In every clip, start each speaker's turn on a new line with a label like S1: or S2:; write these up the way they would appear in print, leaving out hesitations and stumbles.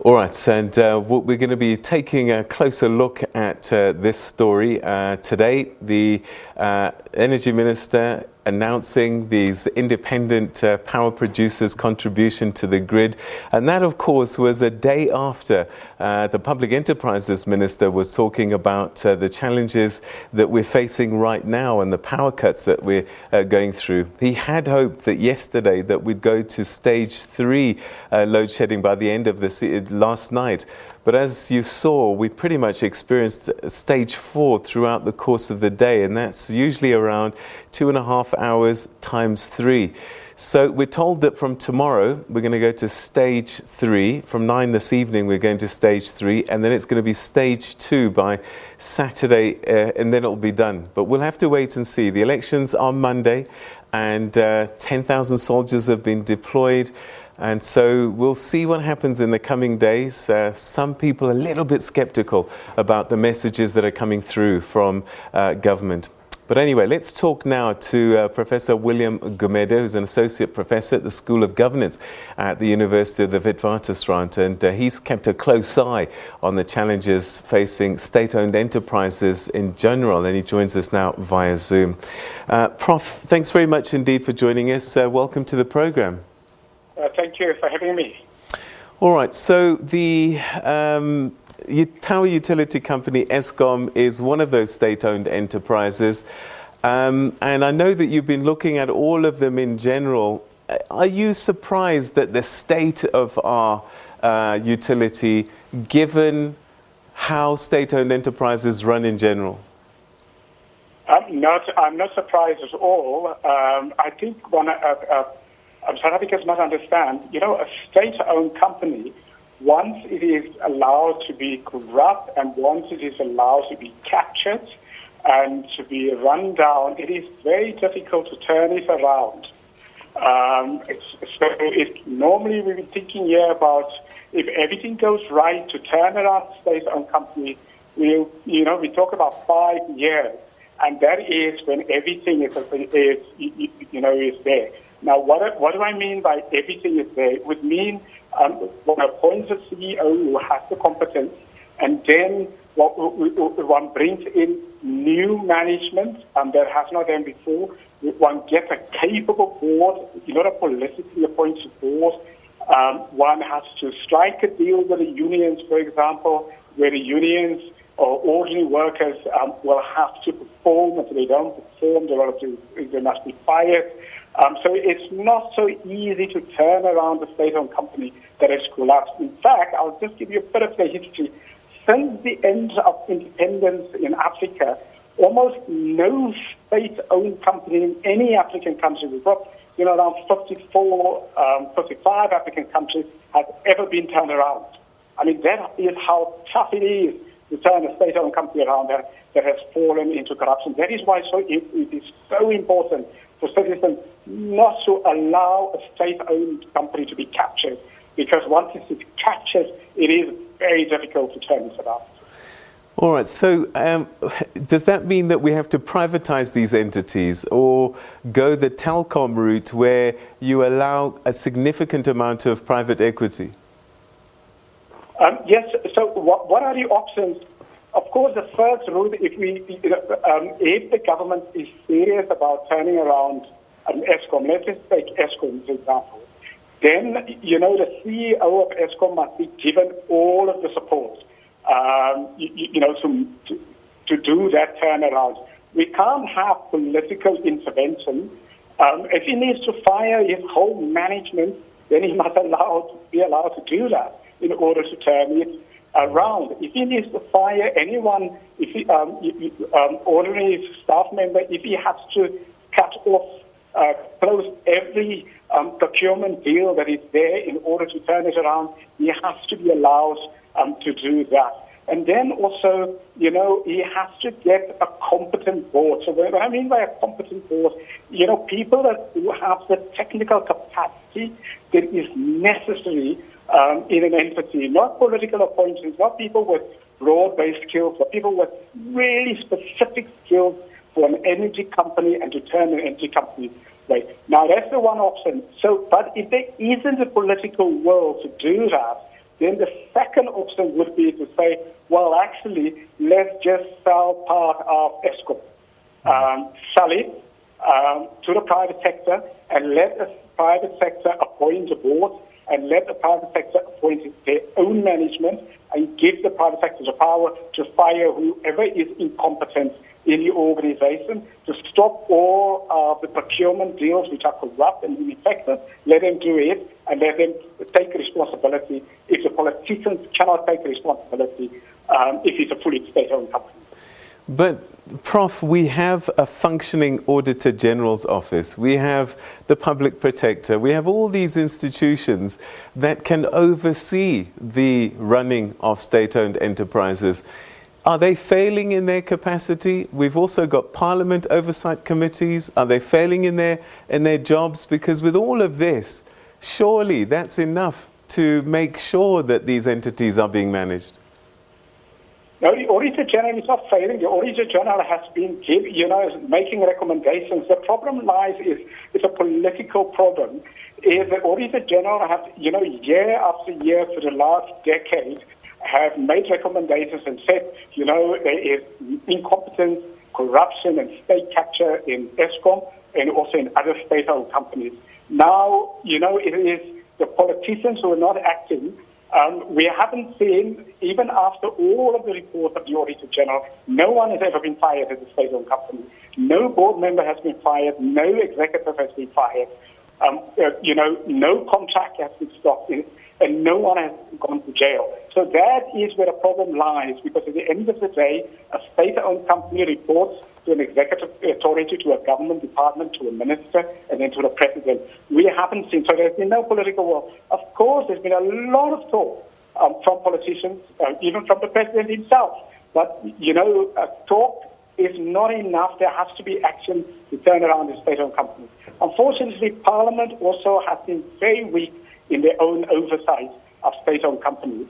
S1: All right, and we're going to be taking a closer look at this story today. The Energy Minister announcing these independent power producers' contribution to the grid. And that, of course, was a day after the Public Enterprises Minister was talking about the challenges that we're facing right now and the power cuts that we're going through. He had hoped that yesterday that we'd go to stage 3 load shedding by the end of last night. But as you saw, we pretty much experienced stage 4 throughout the course of the day, and that's usually around 2.5 hours times 3. So we're told that from tomorrow, we're going to go to stage 3. From 9 this evening, we're going to stage 3, and then it's going to be stage 2 by Saturday, and then it'll be done. But we'll have to wait and see. The elections are Monday, and 10,000 soldiers have been deployed. And so we'll see what happens in the coming days. Some people are a little bit skeptical about the messages that are coming through from government. But anyway, let's talk now to Professor William Gumede, who's an associate professor at the School of Governance at the University of the Witwatersrand. And he's kept a close eye on the challenges facing state-owned enterprises in general. And he joins us now via Zoom. Prof, thanks very much indeed for joining us. Welcome to the program.
S2: Thank you for having me.
S1: All right, so the power utility company Eskom is one of those state-owned enterprises, and I know that you've been looking at all of them in general. Are you surprised that the state of our utility, given how state-owned enterprises run in general?
S2: I'm not surprised at all. I think South Africans must understand, a state-owned company, once it is allowed to be corrupt and once it is allowed to be captured and to be run down, it is very difficult to turn it around. Normally we've been thinking here about if everything goes right to turn around a state-owned company, we talk about 5 years, and that is when everything is there. Now, what do I mean by everything is there? It would mean one appoints a CEO who has the competence, and then one brings in new management that has not done before. One gets a capable board, not a politically appointed board. One has to strike a deal with the unions, for example, where the unions or ordinary workers will have to perform. If they don't perform, they must be fired. So it's not so easy to turn around a state-owned company that has collapsed. In fact, I'll just give you a bit of the history. Since the end of independence in Africa, almost no state-owned company in any African country, we've got around 55 African countries, has ever been turned around. I mean, that is how tough it is to turn a state-owned company around that has fallen into corruption. That is why it is so important for citizens not to allow a state-owned company to be captured, because once it is captured, it is very difficult to turn it around.
S1: All right, so does that mean that we have to privatize these entities or go the telecom route where you allow a significant amount of private equity?
S2: Yes, so what are the options? Of course, the first route, if the government is serious about turning around Eskom, let's just take Eskom as an example, then, the CEO of Eskom must be given all of the support, to do that turnaround. We can't have political intervention. If he needs to fire his whole management, then he must be allowed to do that in order to turn it around. If he needs to fire anyone, if he, ordinary staff member, if he has to cut off, close every procurement deal that is there in order to turn it around, he has to be allowed to do that. And then also, he has to get a competent board. So what I mean by a competent board, people who have the technical capacity that is necessary in an entity, not political appointments, not people with broad-based skills, but people with really specific skills for an energy company and to turn an energy company right. Now, that's the one option. So, but if there isn't a political will to do that, then the solution would be to say, well, actually, let's just sell part of Eskom. Sell it to the private sector and let the private sector appoint a board and let the private sector appoint their own management and give the private sector the power to fire whoever is incompetent in the organization, to stop all of the procurement deals which are corrupt and ineffective. Let them do it and let them take responsibility if the politicians cannot take responsibility if it's a fully state-owned company.
S1: But, Prof, we have a functioning Auditor General's office. We have the Public Protector. We have all these institutions that can oversee the running of state-owned enterprises. Are they failing in their capacity? We've also got Parliament oversight committees. Are they failing in their jobs? Because with all of this, surely that's enough to make sure that these entities are being managed.
S2: No, the Auditor General is not failing. The Auditor General has been making recommendations. The problem lies is a political problem. Is the Auditor General has, year after year for the last decade, have made recommendations and said, there is incompetence, corruption, and state capture in Eskom and also in other state-owned companies. Now, it is the politicians who are not acting. We haven't seen, even after all of the reports of the Auditor General, no one has ever been fired at the state-owned company. No board member has been fired. No executive has been fired. No contract has been stopped, and no one has gone to jail. So that is where the problem lies, because at the end of the day, a state-owned company reports to an executive authority, to a government department, to a minister, and then to the president. We haven't seen, so there's been no political will. Of course, there's been a lot of talk from politicians, even from the president himself. But, talk is not enough. There has to be action to turn around the state-owned companies. Unfortunately, Parliament also has been very weak in their own oversight of state-owned companies,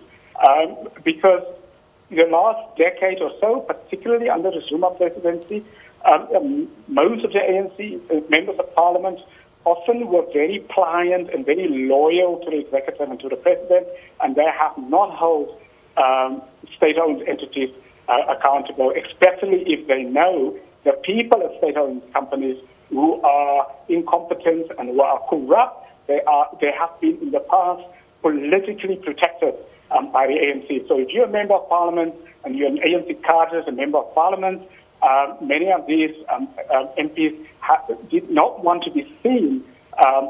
S2: because the last decade or so, particularly under the Zuma presidency, most of the ANC members of Parliament often were very pliant and very loyal to the executive and to the president, and they have not held state-owned entities accountable, especially if they know the people of state-owned companies who are incompetent and who are corrupt. They have been in the past politically protected by the ANC. So if you're a member of Parliament and you're an ANC cadre, a member of Parliament, many of these MPs did not want to be seen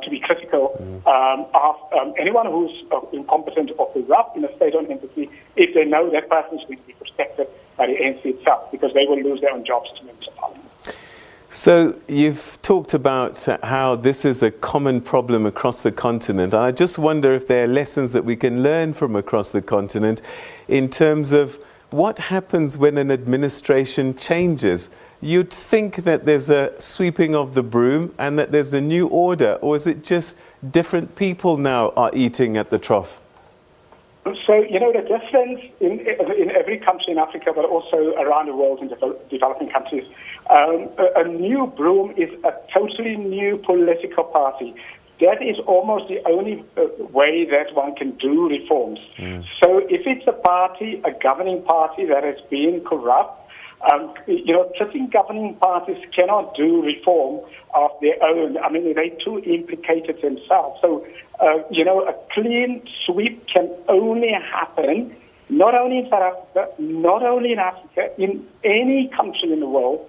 S2: to be critical of anyone who's incompetent or corrupt in a state-owned entity if they know that person is going to be protected by the ANC itself, because they will lose their own jobs as members of Parliament.
S1: So you've talked about how this is a common problem across the continent. I just wonder if there are lessons that we can learn from across the continent in terms of what happens when an administration changes. You'd think that there's a sweeping of the broom and that there's a new order, or is it just different people now are eating at the trough?
S2: So, the difference in every country in Africa, but also around the world in developing countries, a new broom is a totally new political party. That is almost the only way that one can do reforms. So if it's a party, a governing party that has been corrupt, sitting governing parties cannot do reform of their own. I mean, they're too implicated themselves. So, a clean sweep can only happen not only in South Africa, not only in Africa, in any country in the world.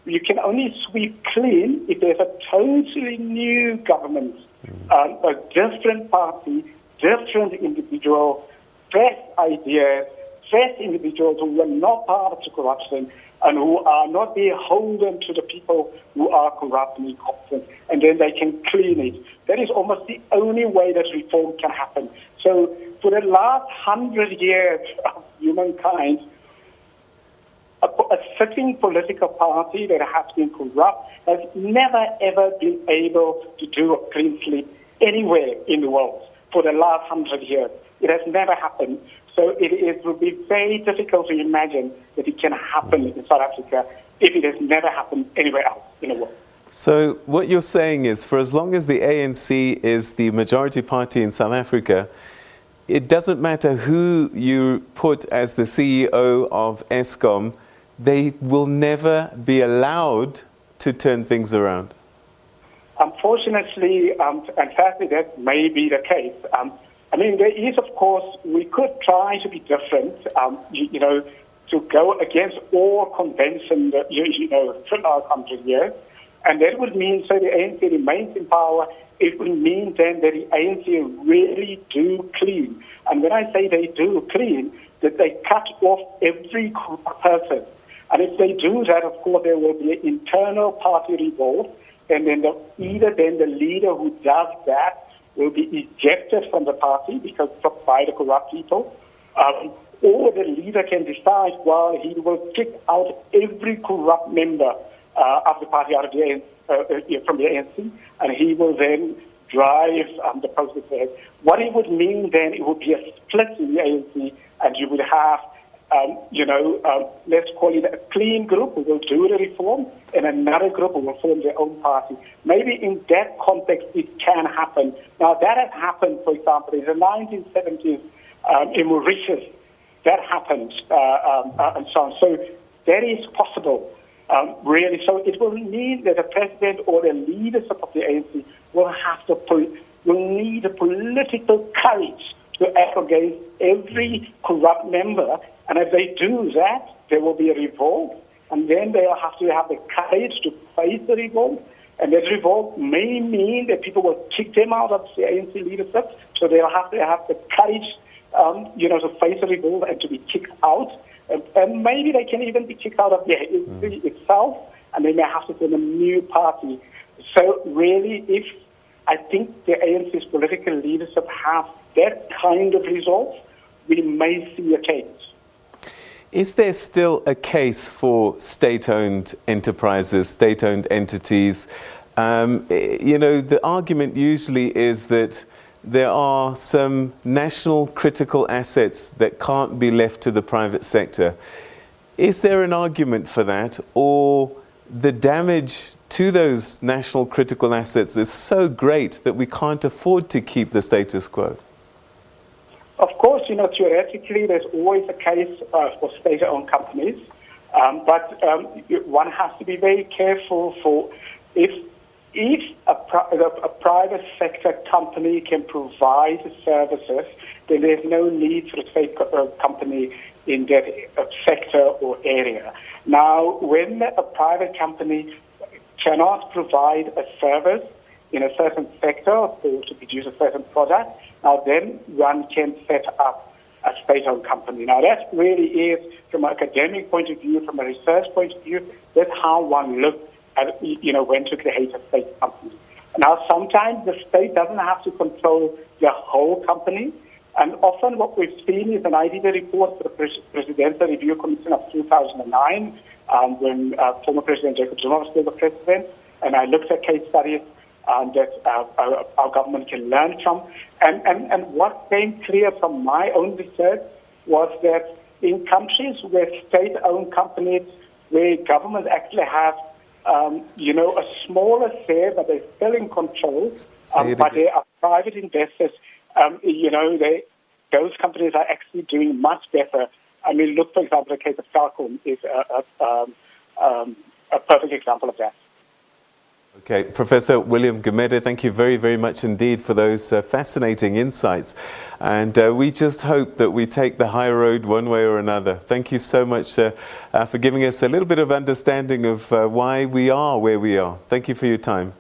S2: You can only sweep clean if there's a totally new government, a different party, different individuals, fresh ideas, fresh individuals who are not part of the corruption and who are not beholden to the people who are corrupt and incompetent, and then they can clean it. That is almost the only way that reform can happen. So for the last 100 years of humankind, a sitting political party that has been corrupt has never, ever been able to do a clean sweep anywhere in the world for the last 100 years. It has never happened. So it will be very difficult to imagine that it can happen in South Africa if it has never happened anywhere else in the world.
S1: So what you're saying is, for as long as the ANC is the majority party in South Africa, it doesn't matter who you put as the CEO of Eskom, they will never be allowed to turn things around.
S2: Unfortunately, and sadly, that may be the case. I mean, there is, of course, we could try to be different, to go against all conventions, from our country here. And that would mean, so the ANC remains in power, it would mean then that the ANC really do clean. And when I say they do clean, that they cut off every person. And if they do that, of course, there will be an internal party revolt, and then either the leader who does that will be ejected from the party because by the corrupt people, or the leader can decide, well, he will kick out every corrupt member of the party out of the from the ANC, and he will then drive the process ahead. What it would mean then, it would be a split in the ANC, and you would have, let's call it a clean group who will do the reform, and another group who will form their own party. Maybe in that context it can happen. Now that has happened, for example, in the 1970s in Mauritius. That happened, and so on. So that is possible. Really, so it will mean that the president or the leadership of the ANC will need a political courage to act against every corrupt member, and if they do that, there will be a revolt, and then they'll have to have the courage to face the revolt, and that revolt may mean that people will kick them out of the ANC leadership, so they'll have to have the courage, to face the revolt and to be kicked out. And maybe they can even be kicked out of the ANC itself, and they may have to form a new party. So really, I think the ANC's political leadership have that kind of results, we may see a change.
S1: Is there still a case for state-owned enterprises, state-owned entities? The argument usually is that there are some national critical assets that can't be left to the private sector. Is there an argument for that, or the damage to those national critical assets is so great that we can't afford to keep the status quo?
S2: Of course, theoretically there's always a case for state-owned companies, but one has to be very careful for if a private sector company can provide services, then there's no need for a state company in that sector or area. Now, when a private company cannot provide a service in a certain sector or to produce a certain product, now then one can set up a state-owned company. Now that really is, from an academic point of view, from a research point of view, that's how one looks at, when to create a state company. Now, sometimes the state doesn't have to control the whole company, and often what we've seen is, and I did a report for the Presidential Review Commission of 2009, when former President Jacob Zuma was still the president, and I looked at case studies that our government can learn from. And what came clear from my own research was that in countries where state-owned companies, where governments actually have a smaller share, but they're still in control, but they are private investors, those companies are actually doing much better. I mean, look, for example, the case of Telkom is a perfect example of that.
S1: Okay, Professor William Gumede, thank you very, very much indeed for those fascinating insights. And we just hope that we take the high road one way or another. Thank you so much for giving us a little bit of understanding of why we are where we are. Thank you for your time.